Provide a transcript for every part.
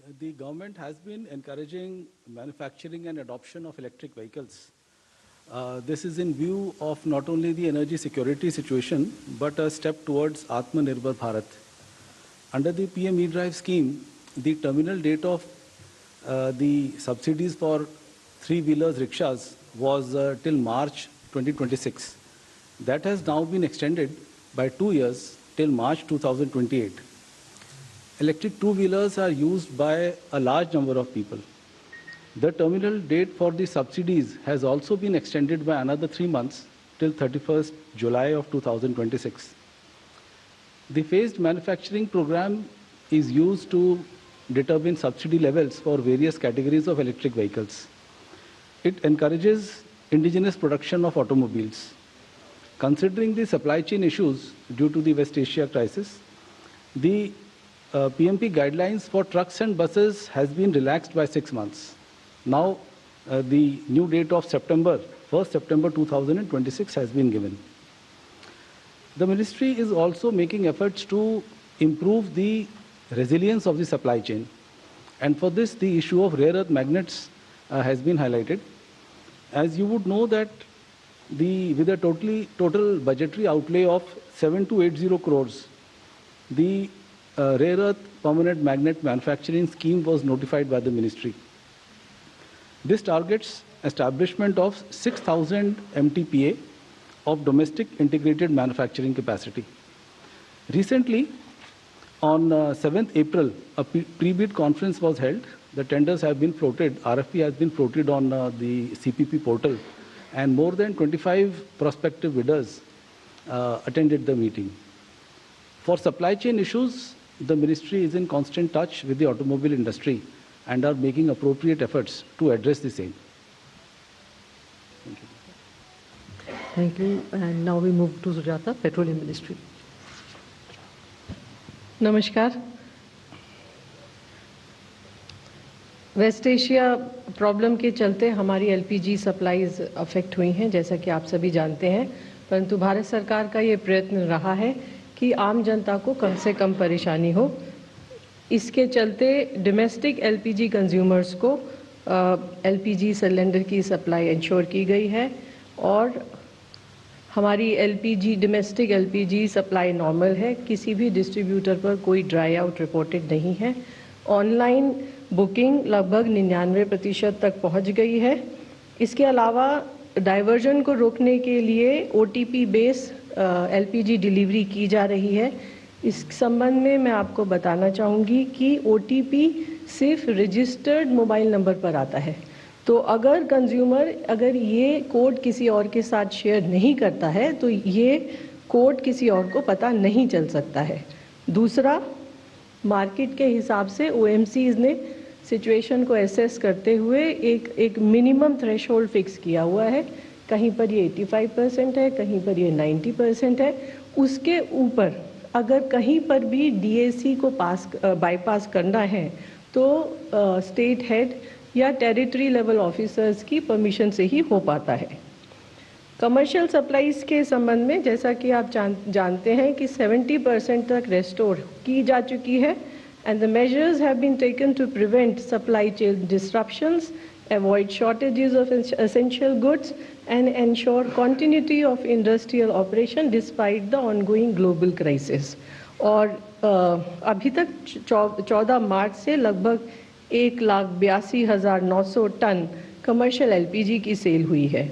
The government has been encouraging manufacturing and adoption of electric vehicles. This is in view of not only the energy security situation, but a step towards Atmanirbhar Bharat. Under the PM E-Drive scheme, the terminal date of the subsidies for three-wheelers rickshaws was till March 2026. That has now been extended by 2 years till March 2028. Electric two-wheelers are used by a large number of people. The terminal date for the subsidies has also been extended by another 3 months till 31st July of 2026. The phased manufacturing program is used to determine subsidy levels for various categories of electric vehicles. It encourages indigenous production of automobiles. Considering the supply chain issues due to the West Asia crisis, the PMP guidelines for trucks and buses has been relaxed by 6 months. Now, the new date of 1st September 2026 has been given. The ministry is also making efforts to improve the resilience of the supply chain. And for this, the issue of rare earth magnets has been highlighted. As you would know that with a total budgetary outlay of 7280 crores, the rare earth permanent magnet manufacturing scheme was notified by the ministry. This targets establishment of 6,000 MTPA of domestic integrated manufacturing capacity. Recently, on 7th April, a pre-bid conference was held. The tenders have been floated, RFP has been floated on the CPP portal, and more than 25 prospective bidders attended the meeting. For supply chain issues, the ministry is in constant touch with the automobile industry and are making appropriate efforts to address the same. Thank you. Thank you. And now we move to Sujata, Petroleum Ministry. नमस्कार. Waste Asia problem के चलते हमारी LPG supplies affect हुई हैं, जैसा कि आप सभी जानते हैं, परंतु भारत सरकार का ये प्रयत्न रहा है कि आम जनता को कम से कम परेशानी हो. इसके चलते डोमेस्टिक एलपीजी कंज्यूमर्स को एलपीजी सिलेंडर की सप्लाई इंश्योर की गई है और हमारी LPG domestic LPG supply normal है. किसी भी डिस्ट्रीब्यूटर पर कोई ड्राई आउट रिपोर्टेड नहीं है. ऑनलाइन बुकिंग लगभग 99% तक पहुंच गई है. इसके अलावा डाइवर्जन को रोकने के लिए ओटीपी बेस एलपीजी डिलीवरी की जा रही है. इस संबंध में मैं आपको बताना चाहूँगी कि ओटीपी सिर्फ रजिस्टर्ड मोबाइल नंबर पर आता है. तो अगर कंज्यूमर ये कोड किसी और के साथ शेयर नहीं करता है तो ये कोड किसी और को पता नहीं चल सकता है. दूसरा, मार्केट के हिसाब से ओएमसीज ने सिचुएशन को एसेस करते हुए एक मिनिमम थ्रेशोल्ड फिक्स किया हुआ है. कहीं पर ये 85% है, कहीं पर ये 90% है. उसके ऊपर अगर कहीं पर भी डीएसी को बाईपास करना है तो स्टेट हेड या टेरिटरी लेवल ऑफिसर्स की परमिशन से ही हो पाता है. कमर्शियल सप्लाईज के संबंध में जैसा कि आप जानते हैं कि 70% तक रेस्टोर की जा चुकी है and the measures have been taken to prevent supply chain disruptions, avoid shortages of essential goods and ensure continuity of industrial operation despite the ongoing global crisis. और अभी तक 14 मार्च से लगभग 1,82,900 टन कमर्शियल एलपीजी की सेल हुई है.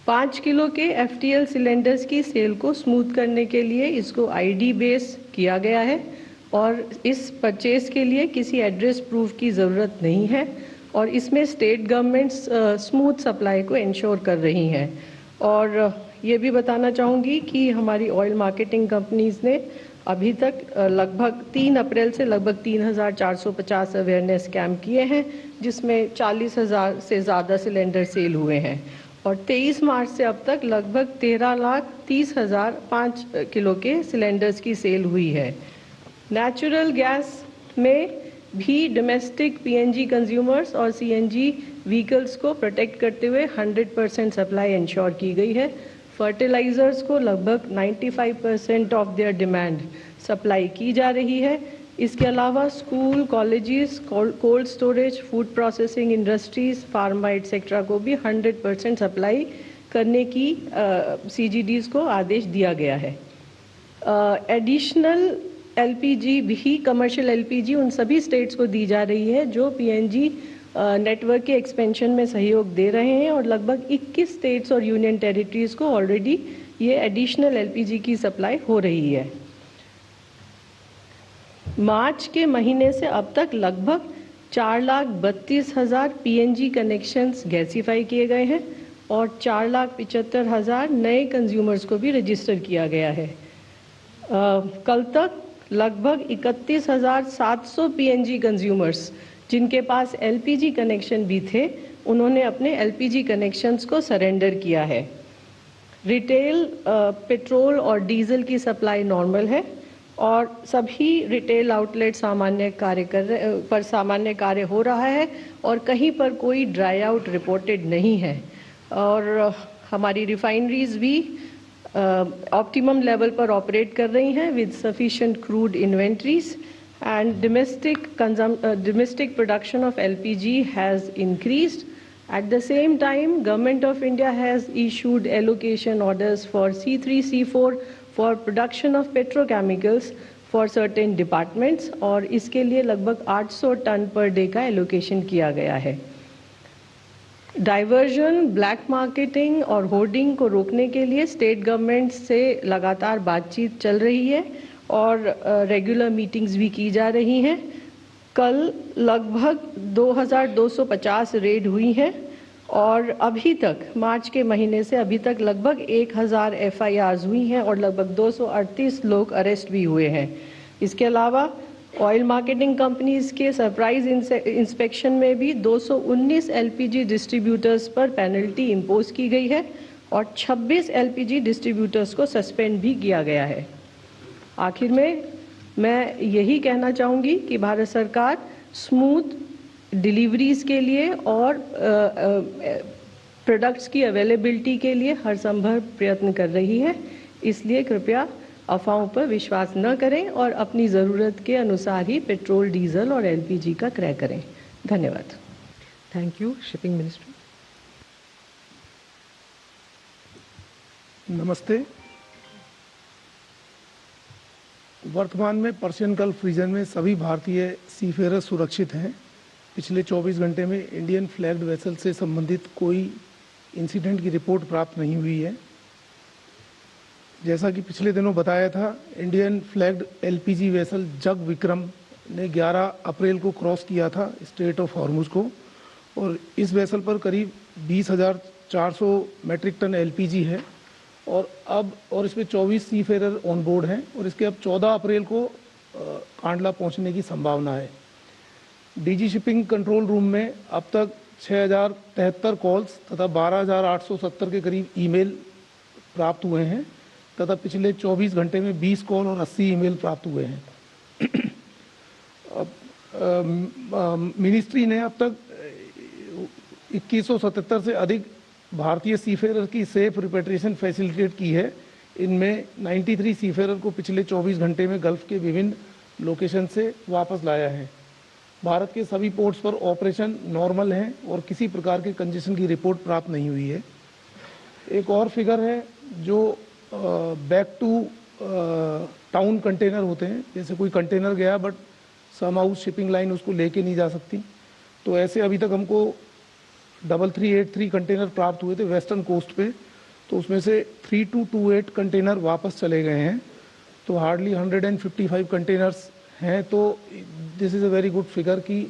5 kilo के FTL cylinders की सेल को स्मूथ करने के लिए इसको आईडी बेस किया गया है और इस परचेज के लिए किसी एड्रेस प्रूफ की ज़रूरत नहीं है और इसमें स्टेट गवर्नमेंट्स स्मूथ सप्लाई को इंश्योर कर रही हैं. और ये भी बताना चाहूँगी कि हमारी ऑयल मार्केटिंग कंपनीज़ ने अभी तक लगभग 3 अप्रैल से लगभग 3,450 अवेयरनेस कैंप किए हैं, जिसमें 40,000 से ज़्यादा सिलेंडर सेल हुए हैं और 23 मार्च से अब तक लगभग 13,30,000 5 किलो के सिलेंडर्स की सेल हुई है. नेचुरल गैस में भी डोमेस्टिक पीएनजी कंज्यूमर्स और सीएनजी व्हीकल्स को प्रोटेक्ट करते हुए 100% सप्लाई इंश्योर की गई है. फर्टिलाइज़र्स को लगभग 95% ऑफ देयर डिमांड सप्लाई की जा रही है. इसके अलावा school, colleges, cold storage, food processing industries, pharma etcetera को भी 100% सप्लाई करने की CGDs को आदेश दिया गया है। एडिशनल LPG भी, कमर्शियल LPG उन सभी स्टेट्स को दी जा रही है जो PNG नेटवर्क के एक्सपेंशन में सहयोग दे रहे हैं, और लगभग 21 स्टेट्स और यूनियन टेरिटरीज को ऑलरेडी ये एडिशनल LPG की सप्लाई हो रही है। मार्च के महीने से अब तक लगभग 4,32,000 PNG कनेक्शंस गैसीफाई किए गए हैं और 4,75,000 नए कंज्यूमर्स को भी रजिस्टर किया गया है। कल तक लगभग 31,700 PNG कंज्यूमर्स जिनके पास LPG कनेक्शन भी थे, उन्होंने अपने LPG कनेक्शंस को सरेंडर किया है। रिटेल पेट्रोल और डीजल की सप्लाई नॉर्मल है और सभी रिटेल आउटलेट सामान्य कार्य हो रहा है और कहीं पर कोई ड्राई आउट रिपोर्टेड नहीं है। और हमारी रिफाइनरीज भी ऑप्टिमम लेवल पर ऑपरेट कर रही हैं with sufficient crude inventories, and domestic production of LPG has increased. At the same time, Government of India has issued allocation orders for C3, C4 for production of petrochemicals for certain departments, और इसके लिए लगभग 800 ton per day का allocation किया गया है। Diversion, black marketing और hoarding को रोकने के लिए स्टेट गवर्नमेंट से लगातार बातचीत चल रही है और रेगुलर मीटिंग्स भी की जा रही हैं। कल लगभग 2,250 रेड हुई हैं और अभी तक मार्च के महीने से अभी तक लगभग 1,000 FIRs हुई हैं और लगभग 238 लोग अरेस्ट भी हुए हैं। इसके अलावा ऑयल मार्केटिंग कंपनीज के सरप्राइज इंस्पेक्शन में भी 219 LPG डिस्ट्रीब्यूटर्स पर पेनल्टी इम्पोज की गई है और 26 LPG डिस्ट्रीब्यूटर्स को सस्पेंड भी किया गया है। आखिर में मैं यही कहना चाहूँगी कि भारत सरकार स्मूथ डिलीवरीज के लिए और प्रोडक्ट्स की अवेलेबिलिटी के लिए हर संभव प्रयत्न कर रही है, इसलिए कृपया अफवाहों पर विश्वास न करें और अपनी ज़रूरत के अनुसार ही पेट्रोल, डीजल और LPG का क्रय करें। धन्यवाद। Thank you. Shipping ministry. नमस्ते। वर्तमान में पर्शियन गल्फ रीजन में सभी भारतीय सीफेरर सुरक्षित हैं। पिछले 24 घंटे में इंडियन फ्लैग्ड वेसल से संबंधित कोई इंसिडेंट की रिपोर्ट प्राप्त नहीं हुई है। जैसा कि पिछले दिनों बताया था, इंडियन फ्लैग्ड LPG वेसल जग विक्रम ने 11 अप्रैल को क्रॉस किया था स्ट्रेट ऑफ हॉर्मुज को, और इस वेसल पर करीब 20,400 मैट्रिक टन LPG है और इसमें 24 सीफेरर ऑन बोर्ड हैं और इसके अब 14 अप्रैल को कांडला पहुंचने की संभावना है। DG शिपिंग कंट्रोल रूम में अब तक 6,073 कॉल्स तथा 12,870 के करीब ईमेल प्राप्त हुए हैं तथा पिछले 24 घंटे में 20 कॉल और 80 ईमेल प्राप्त हुए हैं। मिनिस्ट्री ने अब तक 2177 से अधिक भारतीय सीफेरर की सेफ रिपेट्रिएशन फैसिलिटेट की है। इनमें 93 सीफेरर को पिछले 24 घंटे में गल्फ के विभिन्न लोकेशन से वापस लाया है। भारत के सभी पोर्ट्स पर ऑपरेशन नॉर्मल है और किसी प्रकार के कंजेशन की रिपोर्ट प्राप्त नहीं हुई है। एक और फिगर है जो बैक टू टाउन कंटेनर होते हैं, जैसे कोई कंटेनर गया but somehow shipping line उसको लेके नहीं जा सकती, तो ऐसे अभी तक हमको 3383 कंटेनर प्राप्त हुए थे वेस्टर्न कोस्ट पे, तो उसमें से 3228 कंटेनर वापस चले गए हैं, तो हार्डली 155 कंटेनर्स हैं। तो this is a very good figure कि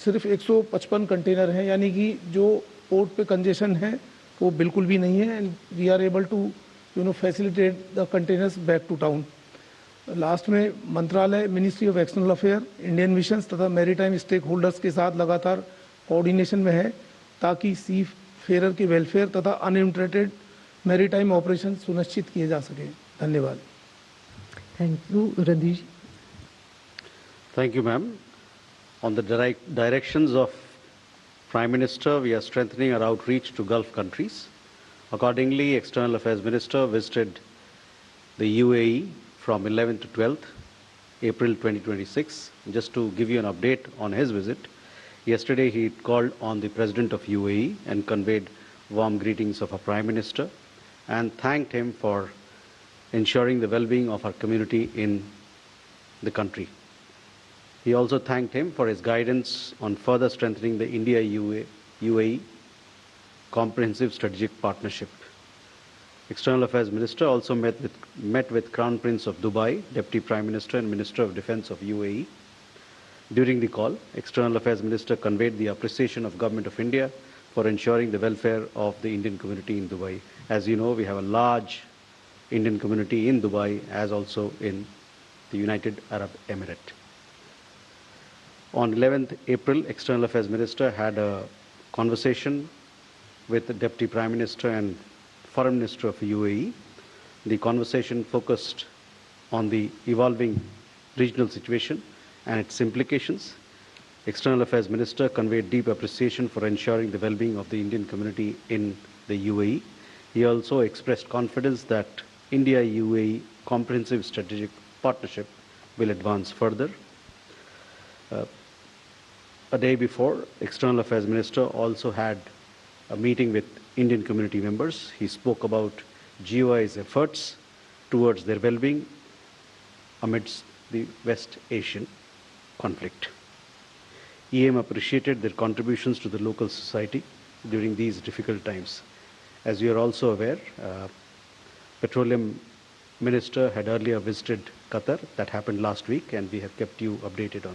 सिर्फ 155 कंटेनर हैं, यानी कि जो पोर्ट पे कंजेशन है वो बिल्कुल भी नहीं है, and we are able to facilitate the containers back to town. Last में मंत्रालय, ministry of external affair, Indian missions तथा मैरीटाइम स्टेक होल्डर्स के साथ लगातार कोऑर्डिनेशन में है ताकि सी फेरर के वेलफेयर तथा अनइंटरप्टेड मैरीटाइम ऑपरेशन सुनिश्चित किए जा सके। धन्यवाद। Thank you. Randhir ji. Thank you, ma'am. On the directions of Prime Minister, we are strengthening our outreach to Gulf countries. Accordingly, External Affairs Minister visited the UAE from 11th to 12th. April 2026. Just to give you an update on his visit, yesterday he called on the President of UAE and conveyed warm greetings of our Prime Minister and thanked him for ensuring the well-being of our community in the country. He also thanked him for his guidance on further strengthening the India-UAE comprehensive strategic partnership. External Affairs Minister also met with Crown Prince of Dubai, Deputy Prime Minister and Minister of Defence of UAE. During the call, External Affairs Minister conveyed the appreciation of Government of India for ensuring the welfare of the Indian community in Dubai. As you know, we have a large Indian community in Dubai as also in the United Arab Emirates. On 11th April, External Affairs Minister had a conversation with the Deputy Prime Minister and Foreign Minister of UAE. The conversation focused on the evolving regional situation and its implications. External Affairs Minister conveyed deep appreciation for ensuring the well-being of the Indian community in the UAE. He also expressed confidence that India-UAE comprehensive strategic partnership will advance further. A day before, External Affairs Minister also had a meeting with Indian community members. He spoke about GOI's efforts towards their well-being amidst the West Asian conflict. EM appreciated their contributions to the local society during these difficult times. As you are also aware, Petroleum Minister had earlier visited Qatar. That happened last week, and we have kept you updated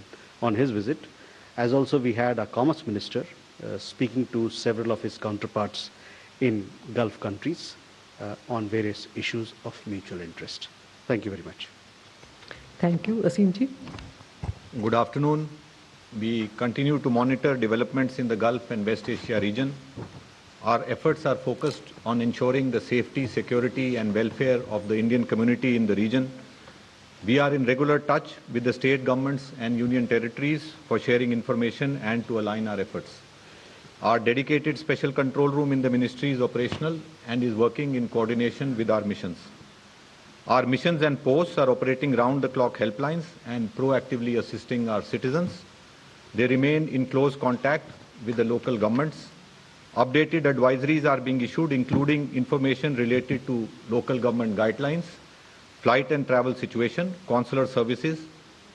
on his visit. As also we had a Commerce Minister speaking to several of his counterparts in Gulf countries on various issues of mutual interest. Thank you very much. Thank you. Asim ji. Good afternoon. We continue to monitor developments in the Gulf and West Asia region. Our efforts are focused on ensuring the safety, security and welfare of the Indian community in the region. We are in regular touch with the state governments and union territories for sharing information and to align our efforts. Our dedicated special control room in the ministry is operational and is working in coordination with our missions. Our missions and posts are operating round-the-clock helplines and proactively assisting our citizens. They remain in close contact with the local governments. Updated advisories are being issued, including information related to local government guidelines, flight and travel situation, consular services,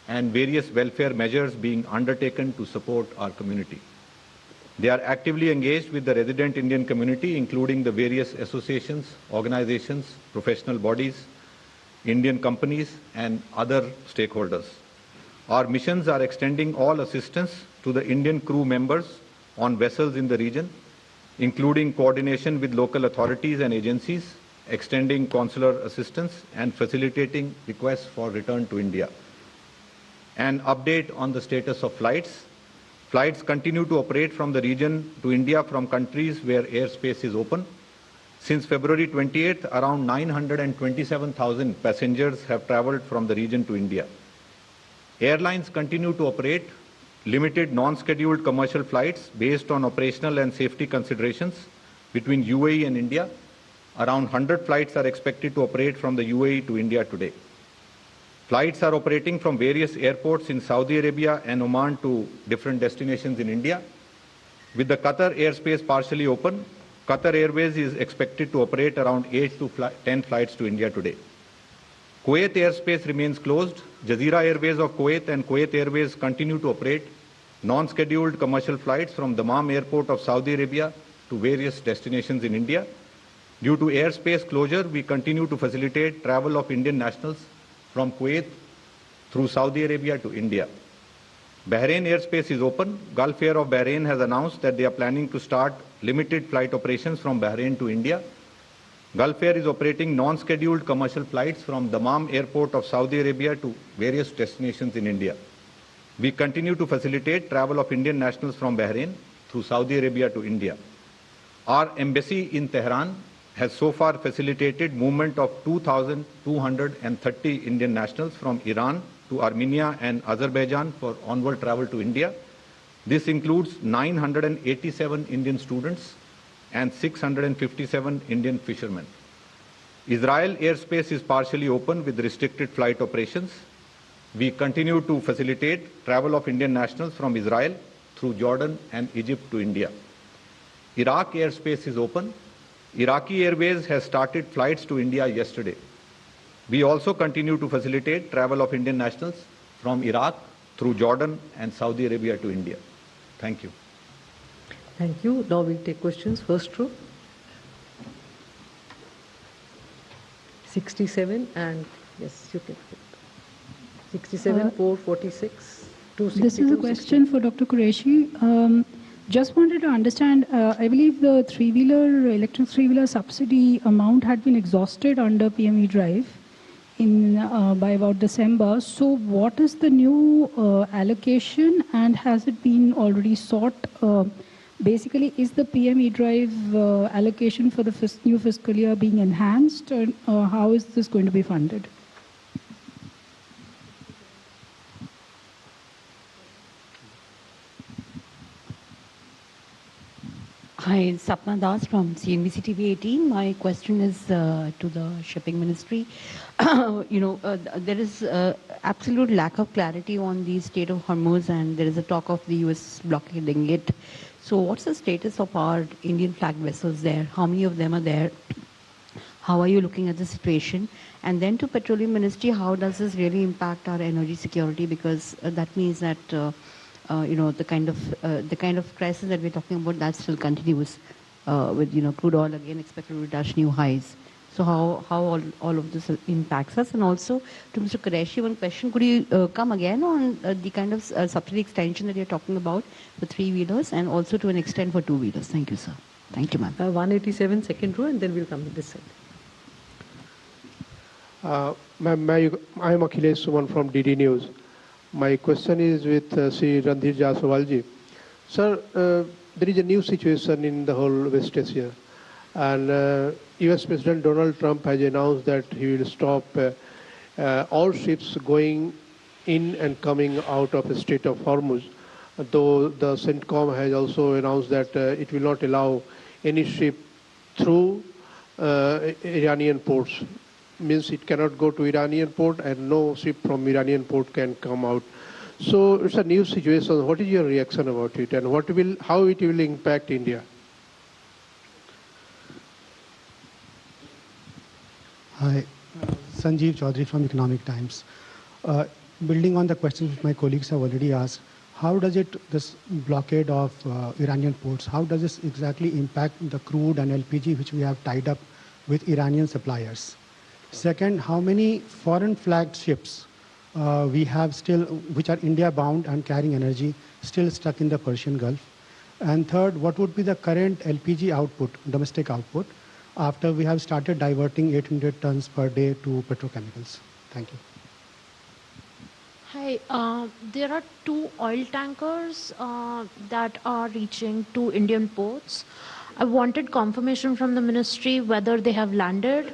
and various welfare measures being undertaken to support our community. They are actively engaged with the resident Indian community, including the various associations, organizations, professional bodies, Indian companies, and other stakeholders. Our missions are extending all assistance to the Indian crew members on vessels in the region, including coordination with local authorities and agencies, extending consular assistance, and facilitating requests for return to India. An update on the status of flights. Flights continue to operate from the region to India from countries where airspace is open. Since February 28th, around 927,000 passengers have traveled from the region to India. Airlines continue to operate limited non-scheduled commercial flights based on operational and safety considerations between UAE and India. Around 100 flights are expected to operate from the UAE to India today. Flights are operating from various airports in Saudi Arabia and Oman to different destinations in India. With the Qatar airspace partially open, Qatar Airways is expected to operate around 8 to 10 flights to India today. Kuwait airspace remains closed. Jazeera Airways of Kuwait and Kuwait Airways continue to operate non-scheduled commercial flights from Dammam Airport of Saudi Arabia to various destinations in India. Due to airspace closure, we continue to facilitate travel of Indian nationals from Kuwait through Saudi Arabia to India. Bahrain airspace is open. Gulf Air of Bahrain has announced that they are planning to start limited flight operations from Bahrain to India. Gulf Air is operating non-scheduled commercial flights from Dammam Airport of Saudi Arabia to various destinations in India. We continue to facilitate travel of Indian nationals from Bahrain through Saudi Arabia to India. Our embassy in Tehran has so far facilitated movement of 2,230 Indian nationals from Iran to Armenia and Azerbaijan for onward travel to India. This includes 987 Indian students and 657 Indian fishermen. Israel airspace is partially open with restricted flight operations. We continue to facilitate travel of Indian nationals from Israel through Jordan and Egypt to India. Iraq airspace is open. Iraqi Airways has started flights to India yesterday. We also continue to facilitate travel of Indian nationals from Iraq through Jordan and Saudi Arabia to India. Thank you. Thank you. Now we'll take questions. First row. 67 and yes, you can. 67, 446, 262. This is a question for Dr. Qureshi. Just wanted to understand, I believe the electric three-wheeler subsidy amount had been exhausted under PME drive by about December. So what is the new allocation and has it been already sought? Basically, is the PME drive allocation for the new fiscal year being enhanced? Or how is this going to be funded? Hi, Sapna Das from CNBC TV 18. My question is to the Shipping Ministry. There is absolute lack of clarity on the state of Hormuz, and there is a talk of the US blockading it. So what's the status of our Indian flag vessels there? How many of them are there? How are you looking at the situation? And then to Petroleum Ministry, how does this really impact our energy security? Because that means that the kind of crisis that we're talking about, that still continues with crude oil again expected to touch new highs. So how all of this impacts us? And also to Mr. Qureshi, one question: could you come again on the kind of subsidy extension that you're talking about for three-wheelers and also to an extent for two-wheelers? Thank you, sir. Thank you, ma'am. 187, second row, and then we'll come to this side. Ma'am, I am Akhilesh Suman from DD News. My question is with Sri Randhir Jaswalji. Sir, there is a new situation in the whole West Asia. And US President Donald Trump has announced that he will stop all ships going in and coming out of the Strait of Hormuz. Though the CENTCOM has also announced that it will not allow any ship through Iranian ports. Means it cannot go to Iranian port and no ship from Iranian port can come out. So it's a new situation. What is your reaction about it and how it will impact India? Hi, Sanjeev Chaudhary from Economic Times. Building on the questions which my colleagues have already asked, how does this blockade of Iranian ports, how does this exactly impact the crude and LPG which we have tied up with Iranian suppliers? Second, how many foreign flagged ships we have still, which are India bound and carrying energy, still stuck in the Persian Gulf? And third, what would be the current LPG output, domestic output, after we have started diverting 800 tons per day to petrochemicals? Thank you. Hi, there are 2 oil tankers that are reaching 2 Indian ports. I wanted confirmation from the ministry whether they have landed,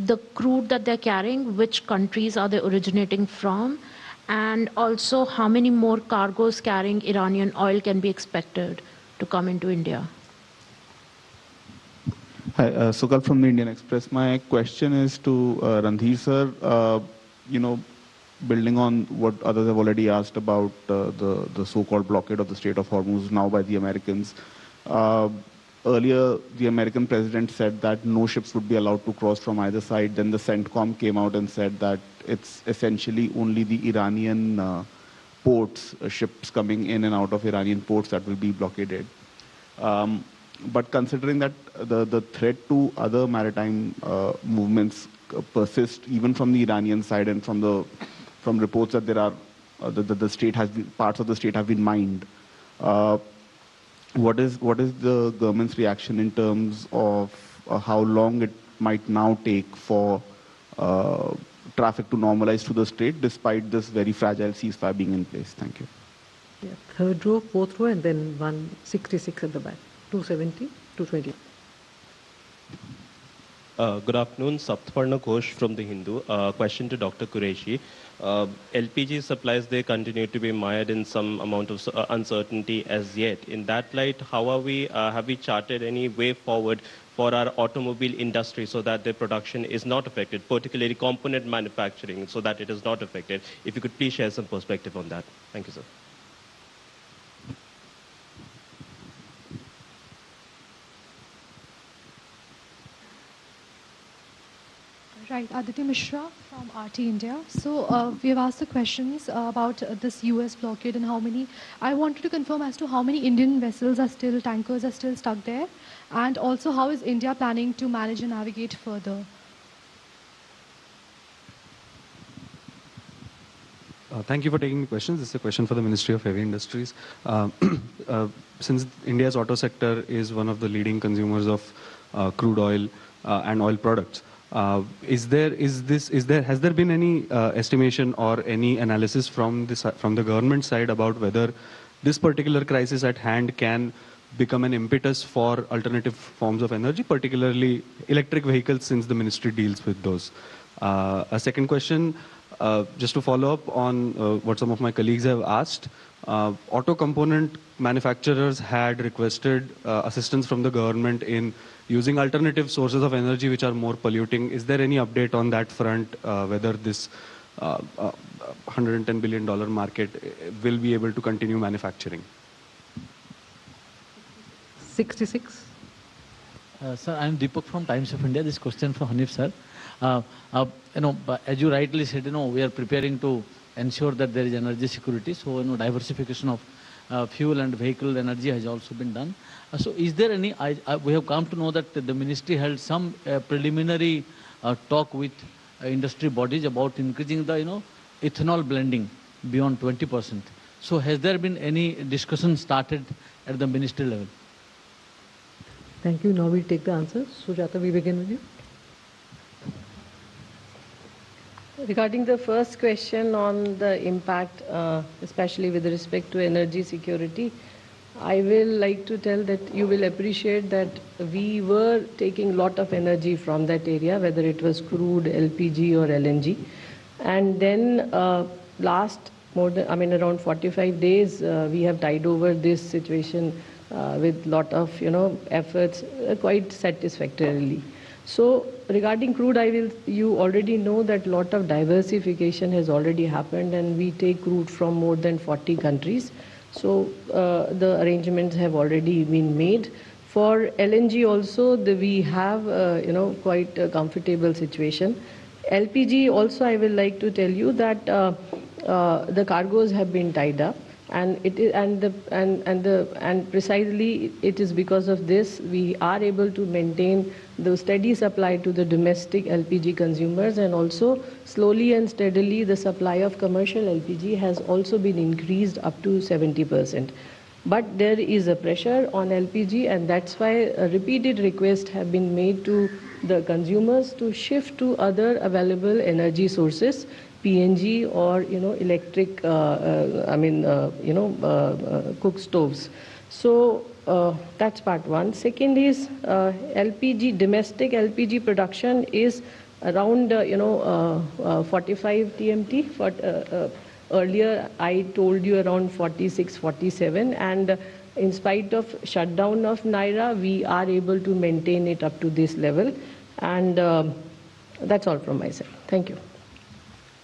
the crude that they're carrying, which countries are they originating from, and also how many more cargoes carrying Iranian oil can be expected to come into India. Hi, Sukal from the Indian Express. My question is to Randhir sir. Building on what others have already asked about the so-called blockade of the Strait of Hormuz now by the Americans. Earlier, the American president said that no ships would be allowed to cross from either side. Then the CENTCOM came out and said that it's essentially only the Iranian ports, ships coming in and out of Iranian ports that will be blockaded. But considering that the threat to other maritime movements persist, even from the Iranian side and from reports that there are the state has been, parts of the state have been mined. What is the government's reaction in terms of how long it might now take for traffic to normalize to the strait despite this very fragile ceasefire being in place? Thank you. Yeah, third row, fourth row, and then 166 at the back. 270, 220. Good afternoon, Saptaparna Ghosh from The Hindu. Question to Dr. Qureshi. LPG supplies, they continue to be mired in some amount of uncertainty as yet. In that light, how are we, have we charted any way forward for our automobile industry so that their production is not affected, particularly component manufacturing, so that it is not affected? If you could please share some perspective on that. Thank you, sir. Right, Aditi Mishra from RT India. So we have asked the questions about this US blockade and how many. I wanted to confirm as to how many Indian vessels are still, tankers are still stuck there, and also how is India planning to manage and navigate further? Thank you for taking the questions. This is a question for the Ministry of Heavy Industries. Since India's auto sector is one of the leading consumers of crude oil and oil products, has there been any estimation or any analysis from the government side about whether this particular crisis at hand can become an impetus for alternative forms of energy, particularly electric vehicles, since the ministry deals with those? A second question, just to follow up on what some of my colleagues have asked, auto component manufacturers had requested assistance from the government in using alternative sources of energy which are more polluting. Is there any update on that front, whether this $110 billion market will be able to continue manufacturing? 66. Sir, I am Deepak from Times of India. This question for Hanif sir. As you rightly said, we are preparing to ensure that there is energy security. So, diversification of fuel and vehicle energy has also been done. So, is there any? We have come to know that the ministry held some preliminary talk with industry bodies about increasing the ethanol blending beyond 20%. So, has there been any discussion started at the ministry level? Thank you. Now we take the answers. Sujata, we begin with you. Regarding the first question on the impact, especially with respect to energy security, I will like to tell that you will appreciate that we were taking a lot of energy from that area, whether it was crude, LPG or LNG. And then last around 45 days, we have tied over this situation with lot of efforts quite satisfactorily. So regarding crude, you already know that lot of diversification has already happened, and we take crude from more than 40 countries. So the arrangements have already been made. For LNG also, we have quite a comfortable situation. LPG also, I will like to tell you that the cargoes have been tied up. And precisely it is because of this we are able to maintain the steady supply to the domestic LPG consumers, and also slowly and steadily the supply of commercial LPG has also been increased up to 70%. But there is a pressure on LPG, and that's why repeated requests have been made to the consumers to shift to other available energy sources, PNG or electric cook stoves. So that's part one. Second is LPG, domestic LPG production is around 45 TMT. Earlier I told you around 46, 47, and in spite of shutdown of Naira, we are able to maintain it up to this level. And that's all from my side. Thank you.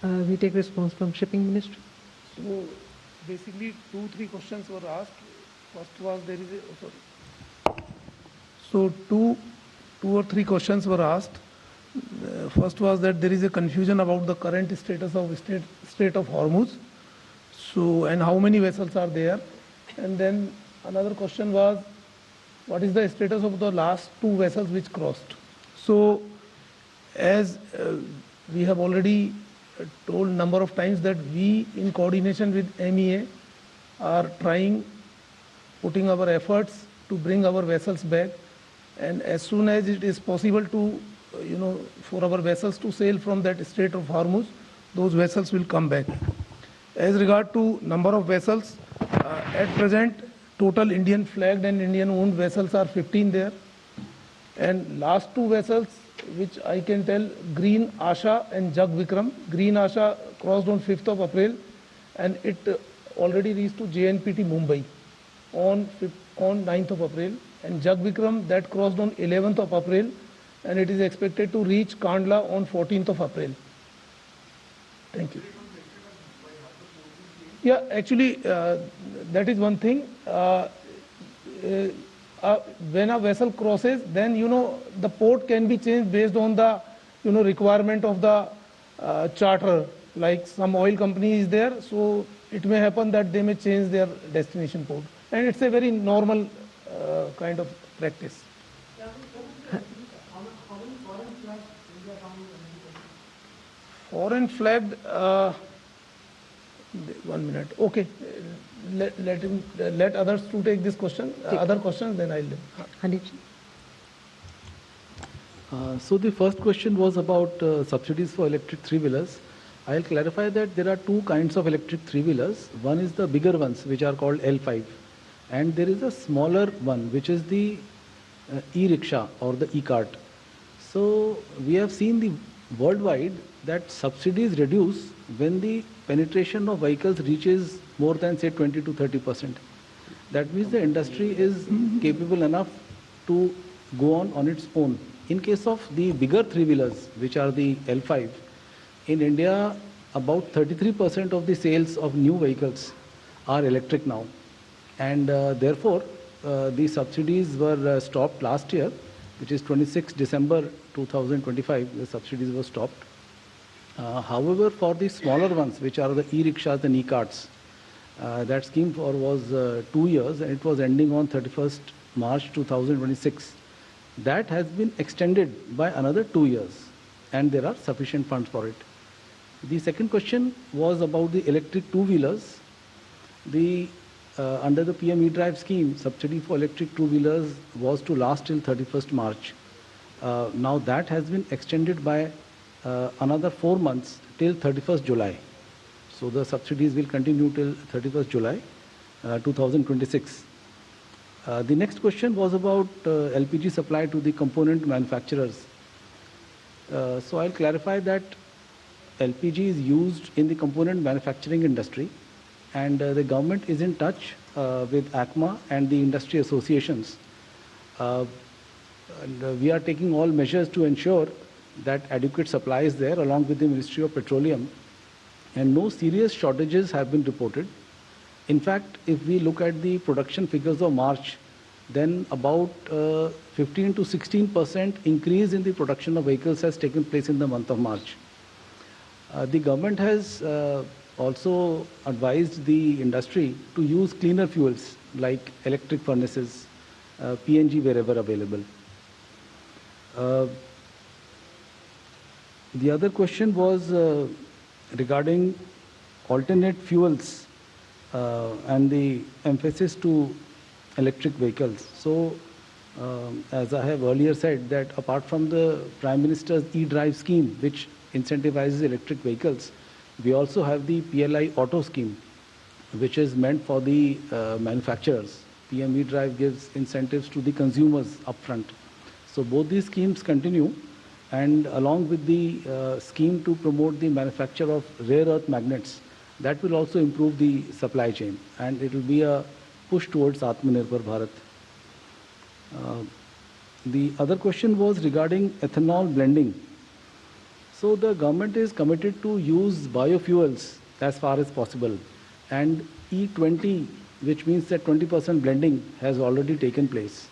We take response from Shipping Ministry. So basically 2-3 questions were asked. First was two or three questions were asked. First was that there is a confusion about the current status of Strait of Hormuz. So, and how many vessels are there? And then another question was, what is the status of the last 2 vessels which crossed? So, as we have already told number of times that we, in coordination with MEA, are putting our efforts to bring our vessels back, and as soon as it is possible to, for our vessels to sail from that Strait of Hormuz, those vessels will come back. As regard to number of vessels, at present, total Indian flagged and Indian owned vessels are 15 there, and last 2 vessels which I can tell, Green Asha and Jag Vikram. Green Asha crossed on 5th of April and it already reached to JNPT Mumbai on 9th of April, and Jag Vikram that crossed on 11th of April and it is expected to reach Kandla on 14th of April. Thank you. Yeah, actually, that is one thing. When a vessel crosses, then the port can be changed based on the requirement of the charter. Like some oil company is there, so it may happen that they may change their destination port, and it's a very normal kind of practice. Foreign flagged. 1 minute. Okay, let others to take this question. Other questions, then I'll. So the first question was about subsidies for electric three-wheelers. I'll clarify that there are two kinds of electric three-wheelers. One is the bigger ones, which are called L5, and there is a smaller one, which is the e-rickshaw or the e-cart. So we have seen the worldwide that subsidies reduce when the penetration of vehicles reaches more than say 20 to 30%. That means the industry is capable enough to go on its own. In case of the bigger three-wheelers, which are the L5, in India, about 33% of the sales of new vehicles are electric now. And therefore, the subsidies were stopped last year, which is 26 December 2025, the subsidies were stopped. However, for the smaller ones, which are the e-rickshaws and e-carts, that scheme was 2 years and it was ending on 31st March 2026. That has been extended by another 2 years and there are sufficient funds for it. The second question was about the electric two-wheelers. Under the PM E-Drive scheme, subsidy for electric two-wheelers was to last till 31st March. Now that has been extended by another 4 months till 31st July. So the subsidies will continue till 31st July 2026. The next question was about LPG supply to the component manufacturers. So I'll clarify that LPG is used in the component manufacturing industry, and the government is in touch with ACMA and the industry associations. And we are taking all measures to ensure that adequate supply is there along with the Ministry of Petroleum, and no serious shortages have been reported. In fact, if we look at the production figures of March, then about 15 to 16% increase in the production of vehicles has taken place in the month of March. The government has also advised the industry to use cleaner fuels like electric furnaces, PNG wherever available. The other question was regarding alternate fuels and the emphasis to electric vehicles. So, as I have earlier said, that apart from the Prime Minister's E-Drive scheme, which incentivizes electric vehicles, we also have the PLI Auto scheme, which is meant for the manufacturers. PM E-Drive gives incentives to the consumers upfront. So both these schemes continue, and along with the scheme to promote the manufacture of rare earth magnets, that will also improve the supply chain, and it will be a push towards Atmanirbhar Bharat. The other question was regarding ethanol blending. So the government is committed to use biofuels as far as possible, and E20, which means that 20% blending, has already taken place.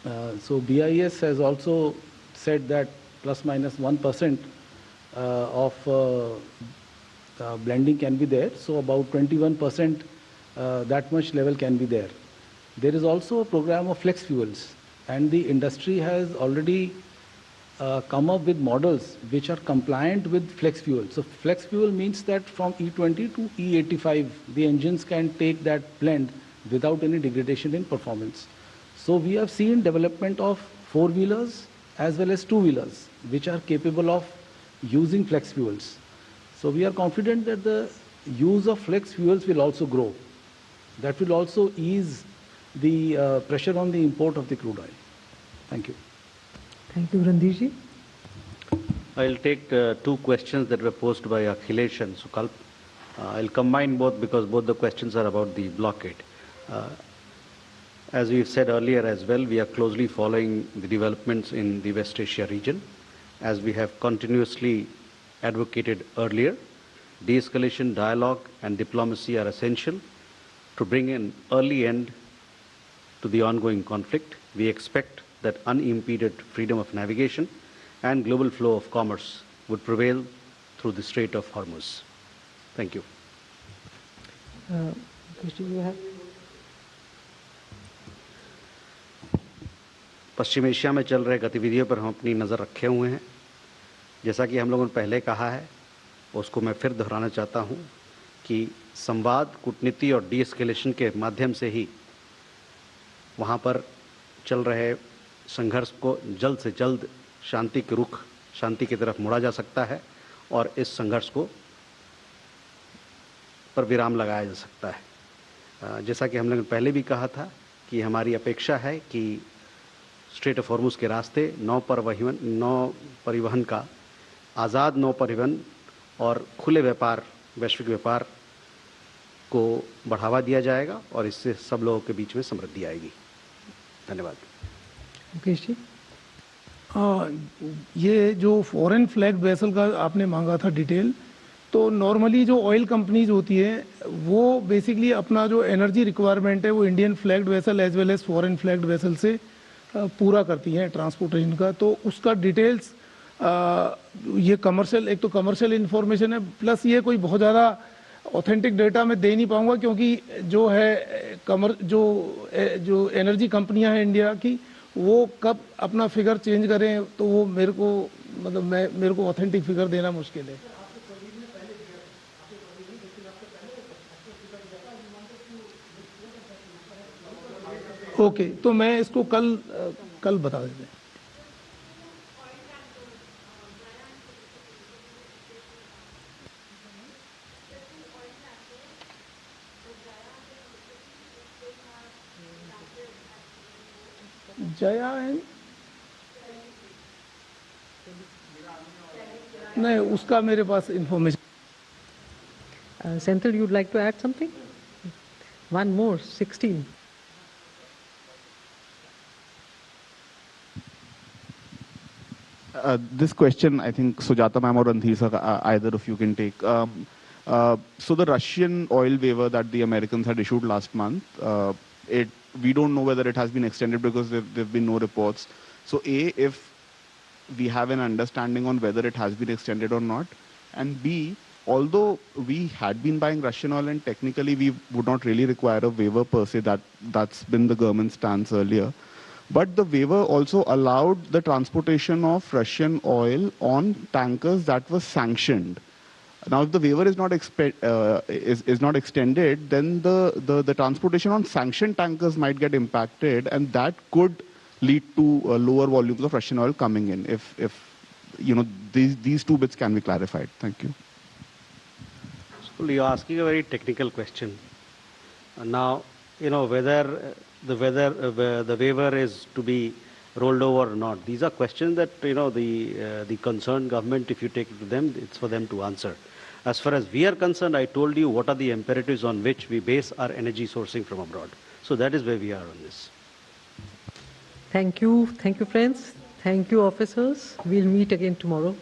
So BIS has also said that plus minus 1% of blending can be there, so about 21% that much level can be there. There is also a program of flex fuels, and the industry has already come up with models which are compliant with flex fuel. So flex fuel means that from E20 to E85, the engines can take that blend without any degradation in performance. So we have seen development of four-wheelers as well as two-wheelers, which are capable of using flex fuels. So we are confident that the use of flex fuels will also grow. That will also ease the pressure on the import of the crude oil. Thank you. Thank you, Randhirji. I'll take two questions that were posed by Akhilesh and Sukalp. I'll combine both because both the questions are about the blockade. As we've said earlier as well, we are closely following the developments in the West Asia region. As we have continuously advocated earlier, de-escalation, dialogue and diplomacy are essential to bring an early end to the ongoing conflict. We expect that unimpeded freedom of navigation and global flow of commerce would prevail through the Strait of Hormuz. Thank you. Krishna, you have? Paschim Asia में चल रहे गतिविधियों पर हम अपनी नज़र रखे हुए हैं। जैसा कि हम लोगों ने पहले कहा है, उसको मैं फिर दोहराना चाहता हूं कि संवाद, कूटनीति और डी-एस्केलेशन के माध्यम से ही वहां पर चल रहे संघर्ष को जल्द से जल्द शांति के रुख, शांति की तरफ मोड़ा जा सकता है और इस संघर्ष को पर विराम लगाया जा सकता है। जैसा कि हमने पहले भी कहा था कि हमारी अपेक्षा है कि स्ट्रेट ऑफ हॉर्मुज के रास्ते नौ परिवहन का, आज़ाद नौ परिवहन और खुले व्यापार, वैश्विक व्यापार को बढ़ावा दिया जाएगा और इससे सब लोगों के बीच में समृद्धि आएगी। धन्यवाद। मुकेश जी, ये जो फॉरेन फ्लैग वेसल का आपने मांगा था डिटेल, तो नॉर्मली जो ऑयल कंपनीज होती है वो बेसिकली अपना जो एनर्जी रिक्वायरमेंट है वो Indian flagged vessel as well as foreign flagged vessel से पूरा करती हैं ट्रांसपोर्टेशन का। तो उसका डिटेल्स ये कमर्शियल, एक तो कमर्शियल इन्फॉर्मेशन है, प्लस ये कोई बहुत ज़्यादा ऑथेंटिक डेटा मैं दे नहीं पाऊंगा क्योंकि जो है जो एनर्जी कंपनियां हैं इंडिया की, वो कब अपना फिगर चेंज करें तो वो मेरे को ऑथेंटिक फिगर देना मुश्किल है। ओके, तो मैं इसको कल बता देते हैं। जया नहीं, उसका मेरे पास information. Senthil, you'd like to add something? One more, 16. This question, I think Sujata ma'am or Randhir sir, either of you can take. So the Russian oil waiver that the Americans had issued last month, we don't know whether it has been extended because there have been no reports. So A, if we have an understanding on whether it has been extended or not, and B, although we had been buying Russian oil and technically we would not really require a waiver per se, that's been the government's stance earlier, but the waiver also allowed the transportation of Russian oil on tankers that were sanctioned. Now, if the waiver is not extended, then the transportation on sanctioned tankers might get impacted, and that could lead to lower volumes of Russian oil coming in. If you know these two bits can be clarified. Thank you. So you're asking a very technical question. Now, whether the waiver is to be rolled over or not. These are questions that the concerned government, if you take it to them, it's for them to answer. As far as we are concerned, I told you what are the imperatives on which we base our energy sourcing from abroad. So that is where we are on this. Thank you, friends. Thank you, officers. We'll meet again tomorrow.